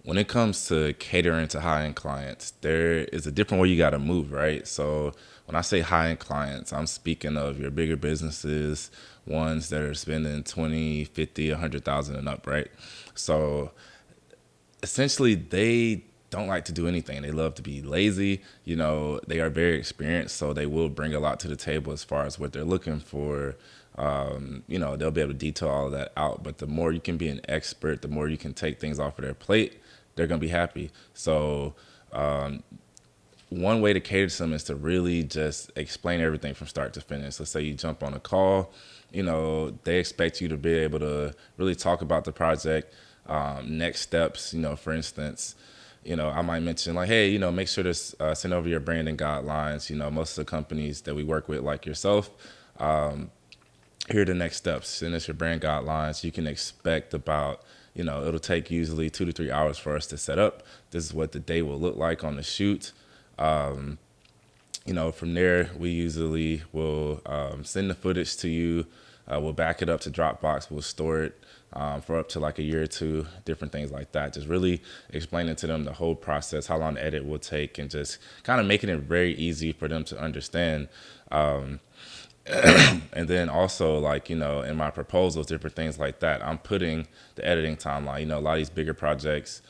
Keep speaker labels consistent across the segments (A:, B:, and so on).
A: When it comes to catering to high-end clients, there is a different way you got to move, right? So when I say high-end clients, I'm speaking of your bigger businesses, ones that are spending 20, 50, 100,000 and up, right? So essentially they don't like to do anything. They love to be lazy. They are very experienced, so they will bring a lot to the table as far as what they're looking for. They'll be able to detail all of that out. But the more you can be an expert, the more you can take things off of their plate, they're going to be happy. So one way to cater to them is to really just explain everything from start to finish. Let's say you jump on a call, they expect you to be able to really talk about the project, next steps. For instance, I might mention like, hey, make sure to send over your branding guidelines. Most of the companies that we work with, like yourself, here are the next steps. Send us your brand guidelines. You can expect about, it'll take usually 2 to 3 hours for us to set up. This is what the day will look like on the shoot. From there, we usually will send the footage to you. We'll back it up to Dropbox. We'll store it for up to like a year or two, different things like that. Just really explaining to them the whole process, how long the edit will take, and just kind of making it very easy for them to understand. And then also, like, in my proposals, different things like that, I'm putting the editing timeline. A lot of these bigger projects,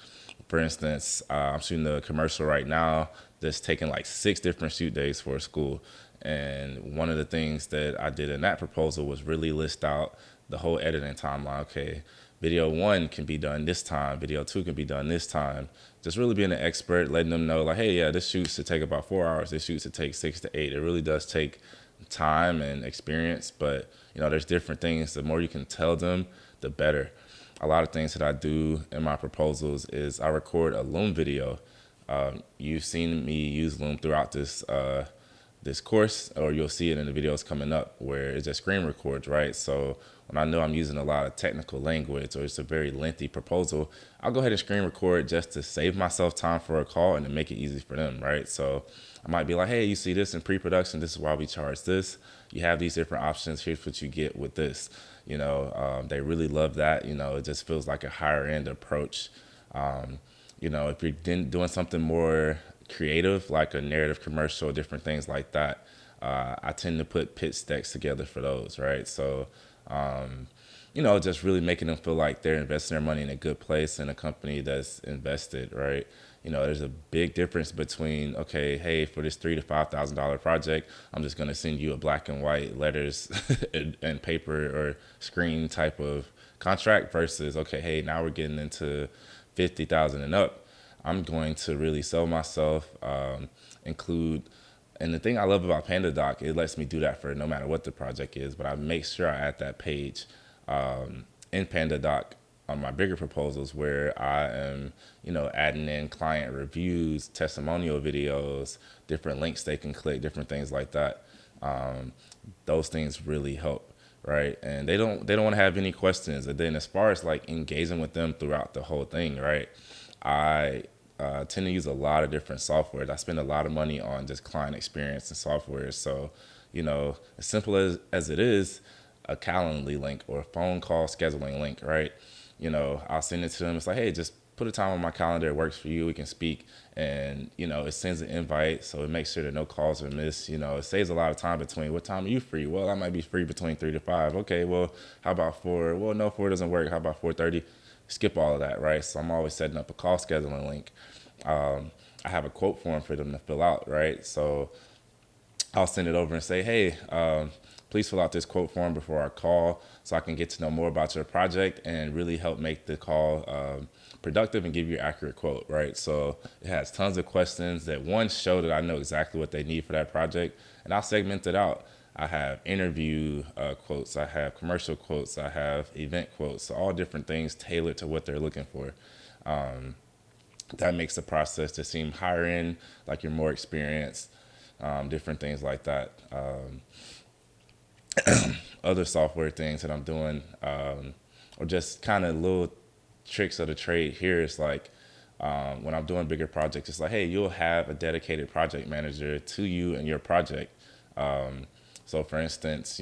A: for instance, I'm shooting a commercial right now that's taking like 6 different shoot days for a school. And one of the things that I did in that proposal was really list out the whole editing timeline. Okay, video 1 can be done this time, video 2 can be done this time. Just really being an expert, letting them know like, hey, yeah, this shoot should take about 4 hours. This shoot should take 6 to 8. It really does take time and experience, but there's different things. The more you can tell them, the better. A lot of things that I do in my proposals is I record a Loom video. You've seen me use Loom throughout this course, or you'll see it in the videos coming up where it just screen records, right? So when I know I'm using a lot of technical language or it's a very lengthy proposal, I'll go ahead and screen record just to save myself time for a call and to make it easy for them, right? So I might be like, hey, you see this in pre-production, this is why we charge this. You have these different options, here's what you get with this. They really love that. It just feels like a higher end approach. If you're doing something more creative, like a narrative commercial, different things like that, I tend to put pitch decks together for those, right? So, just really making them feel like they're investing their money in a good place and a company that's invested, right? There's a big difference between, okay, hey, for this $3,000 to $5,000 project, I'm just going to send you a black and white letters and paper or screen type of contract versus, okay, hey, now we're getting into 50,000 and up. I'm going to really sell myself, include, and the thing I love about PandaDoc, it lets me do that for no matter what the project is, but I make sure I add that page in PandaDoc on my bigger proposals where I am, adding in client reviews, testimonial videos, different links they can click, different things like that. Those things really help, right? And they don't want to have any questions. And then as far as like engaging with them throughout the whole thing, right? I tend to use a lot of different softwares. I spend a lot of money on just client experience and software. So, as simple as it is, a Calendly link or a phone call scheduling link, right? I'll send it to them. It's like, hey, just put a time on my calendar. It works for you. We can speak. And, it sends an invite. So it makes sure that no calls are missed. It saves a lot of time between what time are you free? Well, I might be free between 3 to 5. Okay, well, how about 4? Well, no, 4 doesn't work. How about 4:30? Skip all of that, right? So I'm always setting up a call scheduling link. I have a quote form for them to fill out, right? So I'll send it over and say, hey, please fill out this quote form before our call so I can get to know more about your project and really help make the call productive and give you an accurate quote, right? So it has tons of questions that one show that I know exactly what they need for that project, and I'll segment it out. I have interview quotes, I have commercial quotes, I have event quotes, so all different things tailored to what they're looking for. That makes the process to seem higher end, like you're more experienced, different things like that. Other software things that I'm doing, or just kind of little tricks of the trade here is like, when I'm doing bigger projects, it's like, hey, you'll have a dedicated project manager to you and your project. So for instance,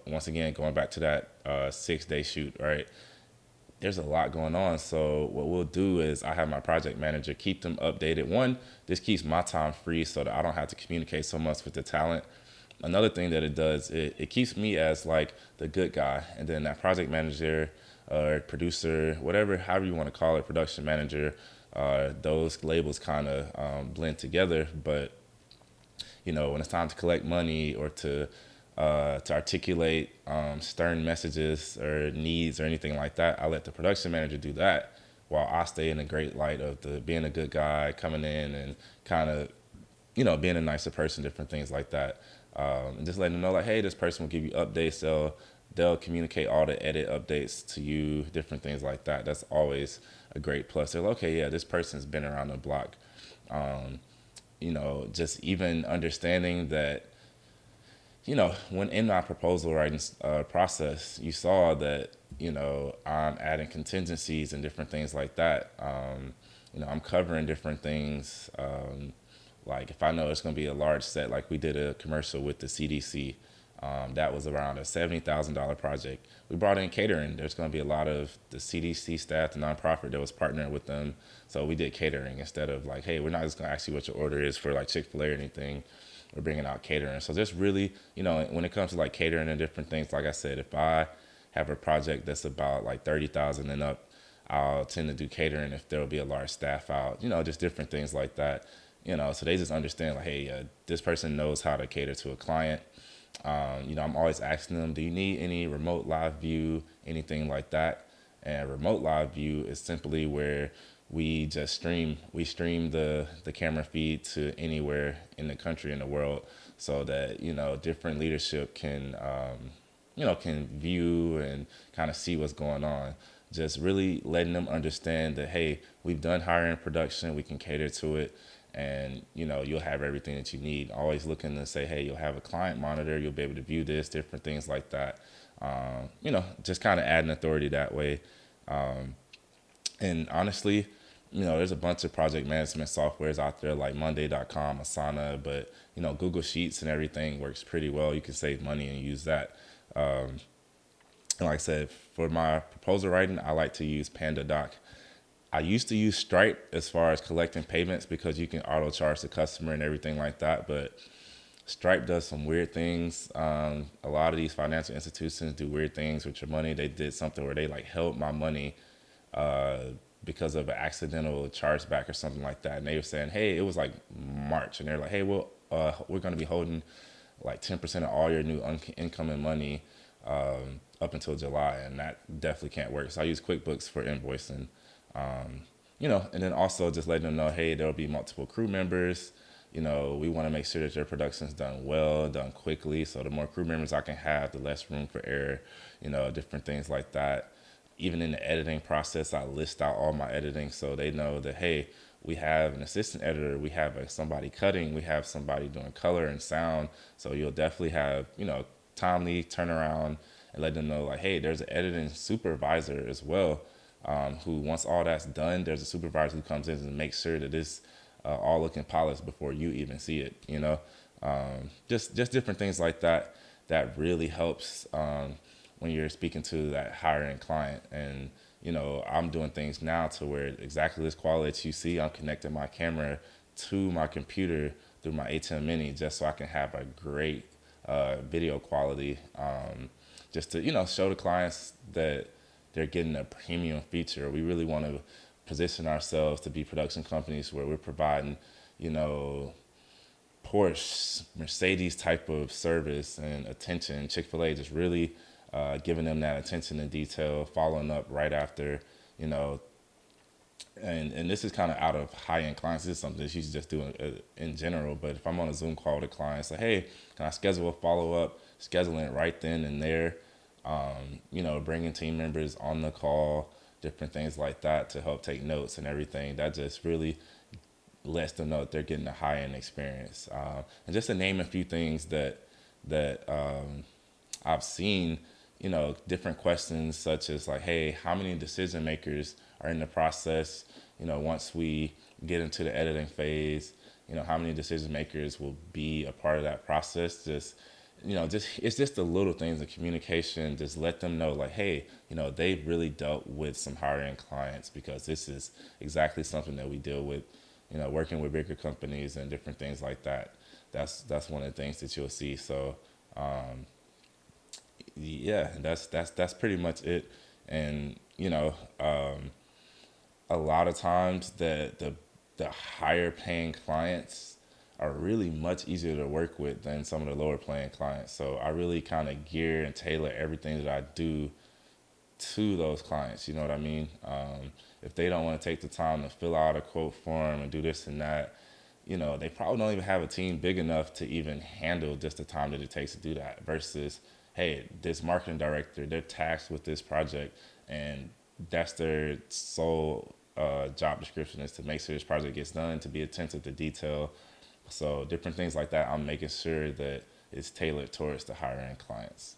A: once again, going back to that 6-day shoot, right? there's a lot going on. So what we'll do is I have my project manager keep them updated. One, this keeps my time free so that I don't have to communicate so much with the talent. Another thing that it does, it keeps me as like the good guy. And then that project manager or producer, whatever, however you want to call it, production manager, those labels kind of blend together. But when it's time to collect money or to articulate stern messages or needs or anything like that, I let the production manager do that while I stay in the great light of the being a good guy, coming in and kind of, being a nicer person, different things like that. And just letting them know like, hey, this person will give you updates. They'll communicate all the edit updates to you, different things like that. That's always a great plus. They're like, okay, yeah, this person's been around the block. Just even understanding that, when in my proposal writing process, you saw that, I'm adding contingencies and different things like that. I'm covering different things. Like if I know it's going to be a large set, like we did a commercial with the CDC. That was around a $70,000 project. We brought in catering. There's going to be a lot of the CDC staff, the nonprofit that was partnering with them. So we did catering instead of like, hey, we're not just going to ask you what your order is for like Chick-fil-A or anything. We're bringing out catering. So just really, when it comes to like catering and different things, like I said, if I have a project that's about like 30,000 and up, I'll tend to do catering if there will be a large staff out, just different things like that. So they just understand like, hey, this person knows how to cater to a client. I'm always asking them, do you need any remote live view, anything like that? And remote live view is simply where we stream the camera feed to anywhere in the country, in the world, so that, different leadership can view and kind of see what's going on. Just really letting them understand that, hey, we've done higher end production, we can cater to it, and you'll have everything that you need. Always looking to say, hey, you'll have a client monitor, you'll be able to view this, different things like that. Just kind of adding authority that way. And honestly, there's a bunch of project management softwares out there like Monday.com, Asana, but Google Sheets and everything works pretty well. You can save money and use that. And like I said, for my proposal writing, I like to use PandaDoc. I used to use Stripe as far as collecting payments because you can auto charge the customer and everything like that. But Stripe does some weird things. A lot of these financial institutions do weird things with your money. They did something where they like held my money because of an accidental chargeback or something like that. And they were saying, hey, it was like March. And they're like, hey, well, we're going to be holding like 10% of all your new incoming money up until July. And that definitely can't work. So I use QuickBooks for invoicing. And then also just letting them know, hey, there'll be multiple crew members. We want to make sure that your production's done well, done quickly. So the more crew members I can have, the less room for error, different things like that. Even in the editing process, I list out all my editing so they know that, hey, we have an assistant editor, we have somebody cutting, we have somebody doing color and sound. So you'll definitely have, timely turnaround and let them know like, hey, there's an editing supervisor as well. Who once all that's done, there's a supervisor who comes in and makes sure that it's all looking polished before you even see it. Just different things like that really helps when you're speaking to that higher end client. And I'm doing things now to where exactly this quality that you see, I'm connecting my camera to my computer through my ATEM Mini just so I can have a great video quality. Just to show the clients that they're getting a premium feature. We really want to position ourselves to be production companies where we're providing, Porsche, Mercedes type of service and attention. Chick-fil-A just really giving them that attention and detail, following up right after, and this is kind of out of high-end clients. This is something that you should just do in general. But if I'm on a Zoom call with a client, say, hey, can I schedule a follow-up? Scheduling it right then and there. Bringing team members on the call, different things like that to help take notes and everything. That just really lets them know that they're getting a high-end experience. And just to name a few things that I've seen, different questions such as like, hey, how many decision makers are in the process? Once we get into the editing phase, how many decision makers will be a part of that process? Just just it's just the little things in communication. Just let them know, like, hey, they've really dealt with some higher end clients, because this is exactly something that we deal with. Working with bigger companies and different things like that. That's one of the things that you'll see. So yeah, that's pretty much it. And a lot of times the higher paying clients are really much easier to work with than some of the lower paying clients. So I really kind of gear and tailor everything that I do to those clients. You know what I mean? If they don't want to take the time to fill out a quote form and do this and that, they probably don't even have a team big enough to even handle just the time that it takes to do that. Versus, hey, this marketing director, they're tasked with this project, and that's their sole job description, is to make sure this project gets done, to be attentive to detail. So different things like that, I'm making sure that it's tailored towards the higher end clients.